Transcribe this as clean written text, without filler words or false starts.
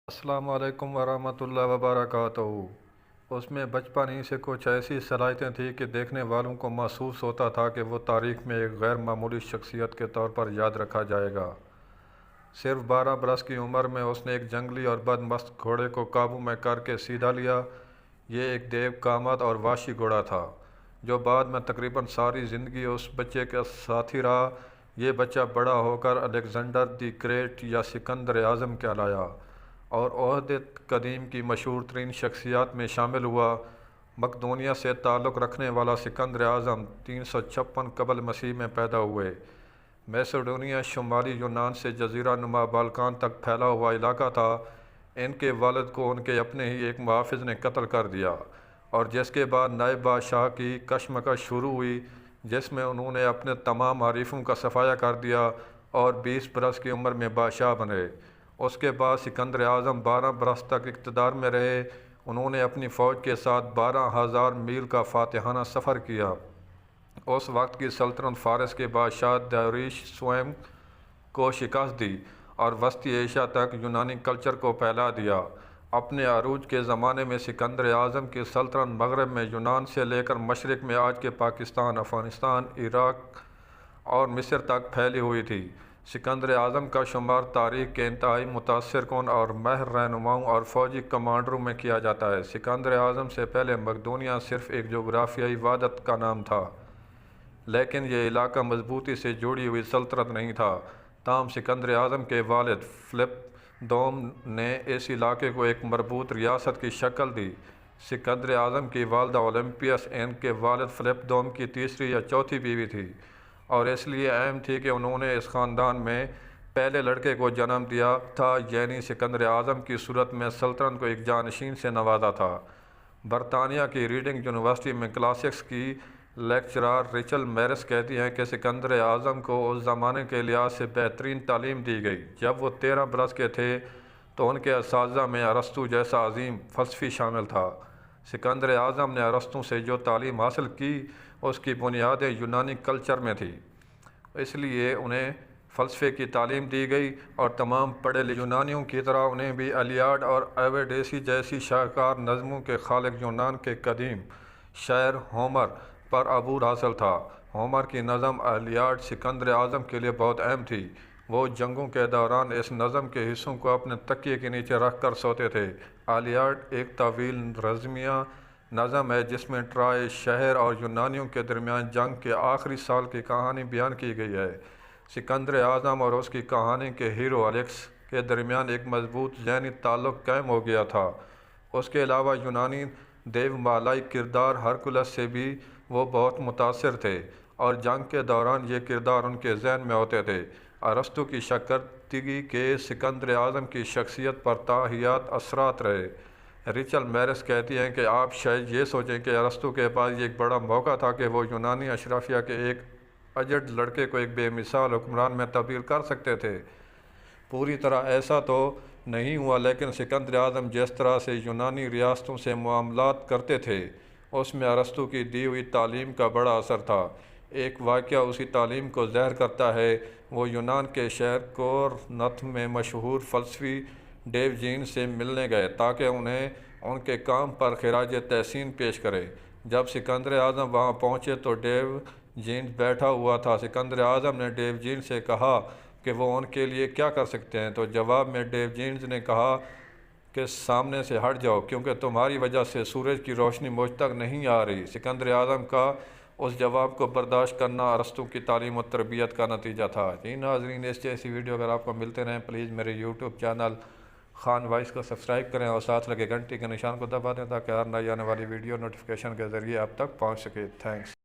السلام علیکم ورحمۃ اللہ وبرکاتہ۔ اس میں بچپن ہی سے کچھ ایسی صلاحیتیں تھیں کہ دیکھنے والوں کو محسوس ہوتا تھا کہ وہ تاریخ میں ایک غیر معمولی شخصیت کے طور پر یاد رکھا جائے گا۔ صرف 12 برس کی عمر میں اس نے ایک جنگلی اور بدمست گھوڑے کو قابو میں کر کے سیدھا لیا۔ یہ ایک دیو کامت اور وحشی گھوڑا تھا جو بعد میں تقریباً ساری زندگی اس بچے کا ساتھی رہا۔ یہ بچہ بڑا ہو کر الیگزینڈر دی گریٹ یا سکندر اعظم کہلایا اور عہد قدیم کی مشہور ترین شخصیات میں شامل ہوا۔ مقدونیہ سے تعلق رکھنے والا سکندر اعظم 356 قبل مسیح میں پیدا ہوئے۔ میسیڈونیا شمالی یونان سے جزیرہ نما بالکان تک پھیلا ہوا علاقہ تھا۔ ان کے والد کو ان کے اپنے ہی ایک محافظ نے قتل کر دیا اور جس کے بعد نائب بادشاہ کی کشمکش شروع ہوئی، جس میں انہوں نے اپنے تمام حریفوں کا صفایا کر دیا اور 20 برس کی عمر میں بادشاہ بنے۔ اس کے بعد سکندر اعظم 12 برس تک اقتدار میں رہے۔ انہوں نے اپنی فوج کے ساتھ 12,000 میل کا فاتحانہ سفر کیا۔ اس وقت کی سلطنت فارس کے بادشاہ داریوش سوم کو شکست دی اور وسطی ایشیا تک یونانی کلچر کو پھیلا دیا۔ اپنے عروج کے زمانے میں سکندر اعظم کی سلطنت مغرب میں یونان سے لے کر مشرق میں آج کے پاکستان، افغانستان، عراق اور مصر تک پھیلی ہوئی تھی۔ سکندر اعظم کا شمار تاریخ کے انتہائی متاثر کن اور ماہر رہنماؤں اور فوجی کمانڈروں میں کیا جاتا ہے۔ سکندر اعظم سے پہلے مقدونیہ صرف ایک جغرافیائی وحدت کا نام تھا، لیکن یہ علاقہ مضبوطی سے جڑی ہوئی سلطنت نہیں تھا۔ تاہم سکندر اعظم کے والد فلپ دوم نے اس علاقے کو ایک مربوط ریاست کی شکل دی۔ سکندر اعظم کی والدہ اولمپیس ان کے والد فلپ دوم کی تیسری یا چوتھی بیوی تھی اور اس لیے اہم تھی کہ انہوں نے اس خاندان میں پہلے لڑکے کو جنم دیا تھا، یعنی سکندر اعظم کی صورت میں سلطنت کو ایک جانشین سے نوازا تھا۔ برطانیہ کی ریڈنگ یونیورسٹی میں کلاسکس کی لیکچرار ریچل میرس کہتی ہیں کہ سکندر اعظم کو اس زمانے کے لحاظ سے بہترین تعلیم دی گئی۔ جب وہ 13 برس کے تھے تو ان کے اساتذہ میں ارسطو جیسا عظیم فلسفی شامل تھا۔ سکندر اعظم نے ارسطو سے جو تعلیم حاصل کی اس کی بنیادیں یونانی کلچر میں تھی، اس لیے انہیں فلسفے کی تعلیم دی گئی اور تمام پڑھے لکھے یونانیوں کی طرح انہیں بھی ایلیاڈ اور اوڈیسی جیسی شاہکار نظموں کے خالق یونان کے قدیم شاعر ہومر پر عبور حاصل تھا۔ ہومر کی نظم ایلیاڈ سکندر اعظم کے لیے بہت اہم تھی۔ وہ جنگوں کے دوران اس نظم کے حصوں کو اپنے تکیے کے نیچے رکھ کر سوتے تھے۔ ایلیاڈ ایک طویل رزمیہ نظم ہے جس میں ٹرائے شہر اور یونانیوں کے درمیان جنگ کے آخری سال کی کہانی بیان کی گئی ہے۔ سکندر اعظم اور اس کی کہانی کے ہیرو الیکس کے درمیان ایک مضبوط ذہنی تعلق قائم ہو گیا تھا۔ اس کے علاوہ یونانی دیو مالائی کردار ہرکولس سے بھی وہ بہت متاثر تھے اور جنگ کے دوران یہ کردار ان کے ذہن میں ہوتے تھے۔ ارسطو کی شاگردی کے سکندر اعظم کی شخصیت پر تاحیات اثرات رہے۔ ریچل میرس کہتی ہیں کہ آپ شاید یہ سوچیں کہ ارسطو کے پاس یہ ایک بڑا موقع تھا کہ وہ یونانی اشرافیہ کے ایک اجڑ لڑکے کو ایک بے مثال حکمران میں تبدیل کر سکتے تھے۔ پوری طرح ایسا تو نہیں ہوا، لیکن سکندر اعظم جس طرح سے یونانی ریاستوں سے معاملات کرتے تھے اس میں ارسطو کی دی ہوئی تعلیم کا بڑا اثر تھا۔ ایک واقعہ اسی تعلیم کو ظاہر کرتا ہے۔ وہ یونان کے شہر کورنتھ میں مشہور فلسفی ڈیوجین سے ملنے گئے تاکہ انہیں ان کے کام پر خراج تحسین پیش کرے۔ جب سکندر اعظم وہاں پہنچے تو ڈیوجین بیٹھا ہوا تھا۔ سکندر اعظم نے ڈیوجین سے کہا کہ وہ ان کے لیے کیا کر سکتے ہیں، تو جواب میں ڈیوجین نے کہا کہ سامنے سے ہٹ جاؤ کیونکہ تمہاری وجہ سے سورج کی روشنی مجھ تک نہیں آ رہی۔ سکندر اعظم کا اس جواب کو برداشت کرنا ارسطو کی تعلیم و تربیت کا نتیجہ تھا۔ جی ناظرین، اس جیسی ویڈیو اگر آپ کو ملتے رہیں پلیز میرے یوٹیوب چینل خان وائس کو سبسکرائب کریں اور ساتھ لگے گھنٹی کے نشان کو دبا دیں تاکہ ہر نئی آنے والی ویڈیو نوٹیفیکیشن کے ذریعے آپ تک پہنچ سکے۔ تھینکس۔